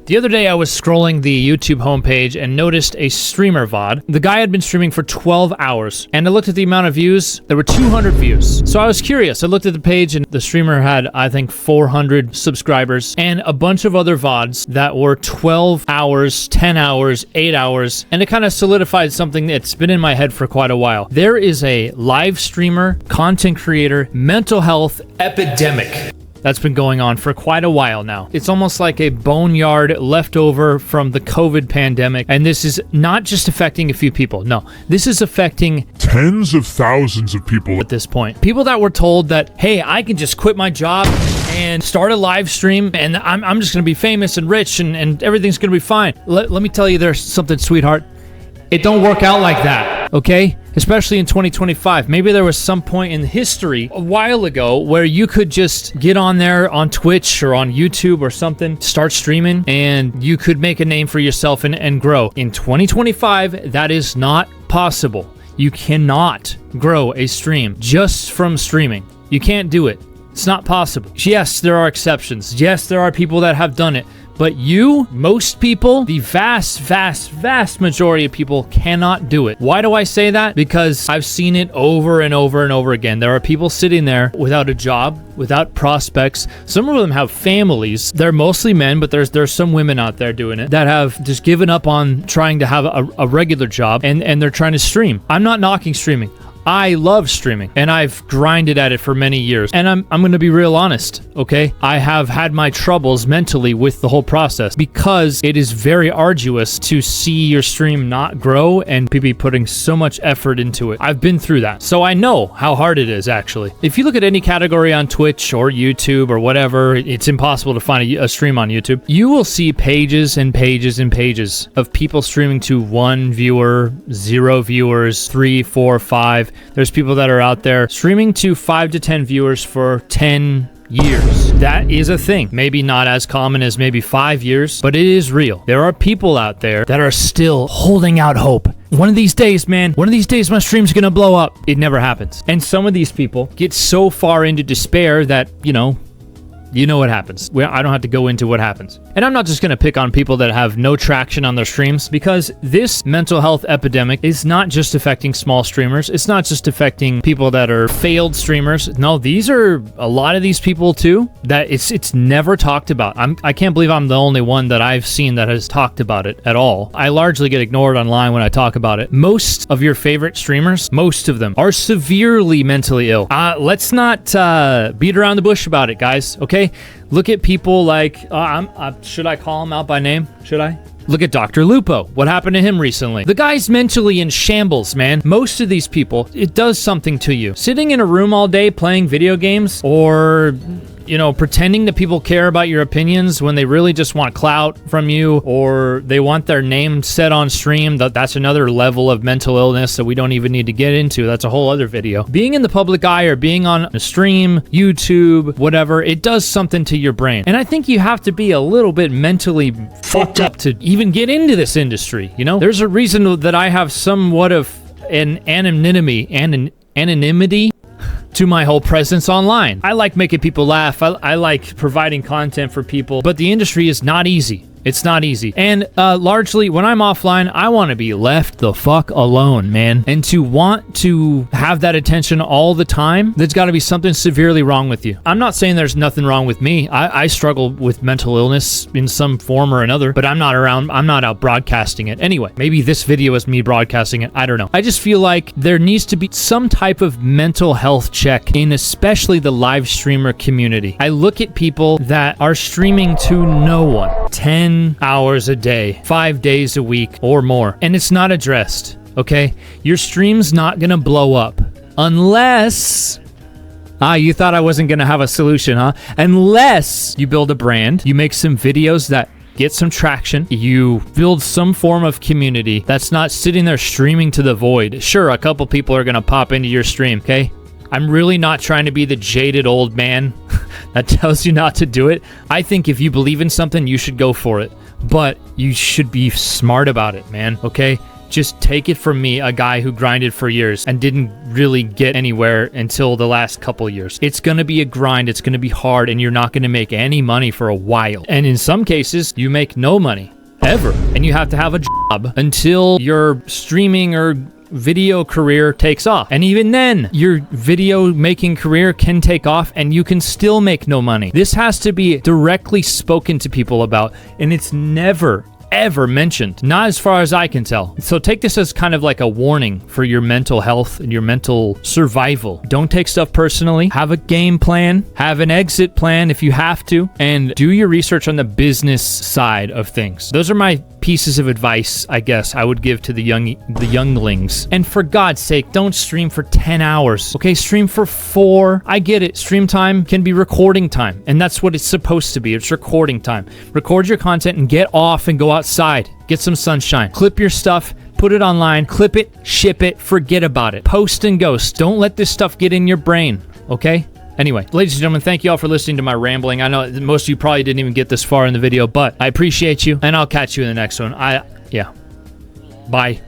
The other day I was scrolling the YouTube homepage and noticed a streamer VOD. The guy had been streaming for 12 hours and I looked at the amount of views. There were 200 views. So I was curious. I looked at the page and the streamer had, I think, 400 subscribers and a bunch of other VODs that were 12 hours, 10 hours, 8 hours. And it kind of solidified something that's been in my head for quite a while. There is a live streamer, content creator, mental health epidemic that's been going on for quite a while now. It's almost like a boneyard leftover from the COVID pandemic. And this is not just affecting a few people. No, this is affecting tens of thousands of people at this point. People that were told that, hey, I can just quit my job and start a live stream and I'm just gonna be famous and rich and everything's gonna be fine. Let me tell you there's something, sweetheart. It don't work out like that, okay? Especially in 2025. Maybe there was some point in history a while ago where you could just get on there on Twitch or on YouTube or something, start streaming, and you could make a name for yourself and grow. In 2025, that is not possible. You cannot grow a stream just from streaming. You can't do it. It's not possible. Yes, there are exceptions. Yes, there are people that have done it. But most people, the vast majority of people cannot do it. Why do I say that? Because I've seen it over and over and over again. There are people sitting there without a job, without prospects. Some of them have families. They're mostly men, but there's some women out there doing it that have just given up on trying to have a regular job and they're trying to stream. I'm not knocking streaming. I love streaming and I've grinded at it for many years. And I'm going to be real honest, okay? I have had my troubles mentally with the whole process because it is very arduous to see your stream not grow and be putting so much effort into it. I've been through that. So I know how hard it is actually. If you look at any category on Twitch or YouTube or whatever, it's impossible to find a stream on YouTube. You will see pages and pages and pages of people streaming to 1 viewer, 0 viewers, 3, 4, 5. There's people that are out there streaming to 5 to 10 viewers for 10 years. That is a thing. Maybe not as common as maybe 5 years, but it is real. There are people out there that are still holding out hope. One of these days, man, one of these days my stream's gonna blow up. It never happens. And some of these people get so far into despair that, you know what happens. I don't have to go into what happens. And I'm not just going to pick on people that have no traction on their streams because this mental health epidemic is not just affecting small streamers. It's not just affecting people that are failed streamers. No, these are a lot of these people too that it's never talked about. I can't believe I'm the only one that I've seen that has talked about it at all. I largely get ignored online when I talk about it. Most of your favorite streamers, most of them are severely mentally ill. Let's not beat around the bush about it, guys, okay? Look at people like, should I call him out by name? Should I? Look at Dr. Lupo. What happened to him recently? The guy's mentally in shambles, man. Most of these people, it does something to you. Sitting in a room all day playing video games or, pretending that people care about your opinions when they really just want clout from you or they want their name said on stream. That's another level of mental illness that we don't even need to get into. That's a whole other video. Being in the public eye or being on a stream, YouTube, whatever, it does something to your brain. And I think you have to be a little bit mentally fucked up to even get into this industry, There's a reason that I have somewhat of an anonymity to my whole presence online. I like making people laugh. I like providing content for people, but the industry is not easy. It's not easy. And largely, when I'm offline, I want to be left the fuck alone, man. And to want to have that attention all the time, there's got to be something severely wrong with you. I'm not saying there's nothing wrong with me. I struggle with mental illness in some form or another, but I'm not out broadcasting it. Anyway, maybe this video is me broadcasting it. I don't know. I just feel like there needs to be some type of mental health check in especially the live streamer community. I look at people that are streaming to no one. 10 hours a day, 5 days a week or more, and it's not addressed, okay? Your stream's not gonna blow up unless... you thought I wasn't gonna have a solution, huh? Unless you build a brand, you make some videos that get some traction, you build some form of community that's not sitting there streaming to the void. Sure, a couple people are gonna pop into your stream, okay? I'm really not trying to be the jaded old man that tells you not to do it. I think if you believe in something, you should go for it. But you should be smart about it, man, okay? Just take it from me, a guy who grinded for years and didn't really get anywhere until the last couple years. It's going to be a grind. It's going to be hard, and you're not going to make any money for a while. And in some cases, you make no money ever. And you have to have a job until your streaming or video career takes off. And even then, your video making career can take off and you can still make no money. This has to be directly spoken to people about, and it's never ever mentioned, not as far as I can tell. So take this as kind of like a warning for your mental health and your mental survival. Don't take stuff personally. Have a game plan, have an exit plan if you have to, and do your research on the business side of things. Those are my pieces of advice, I guess, I would give to the younglings. And for God's sake, don't stream for 10 hours. Okay, stream for 4. I get it. Stream time can be recording time, and that's what it's supposed to be. It's recording time. Record your content and get off and go outside. Get some sunshine. Clip your stuff. Put it online. Clip it. Ship it. Forget about it. Post and ghost. Don't let this stuff get in your brain. Okay? Anyway, ladies and gentlemen, thank you all for listening to my rambling. I know most of you probably didn't even get this far in the video, but I appreciate you, and I'll catch you in the next one. Yeah. Bye.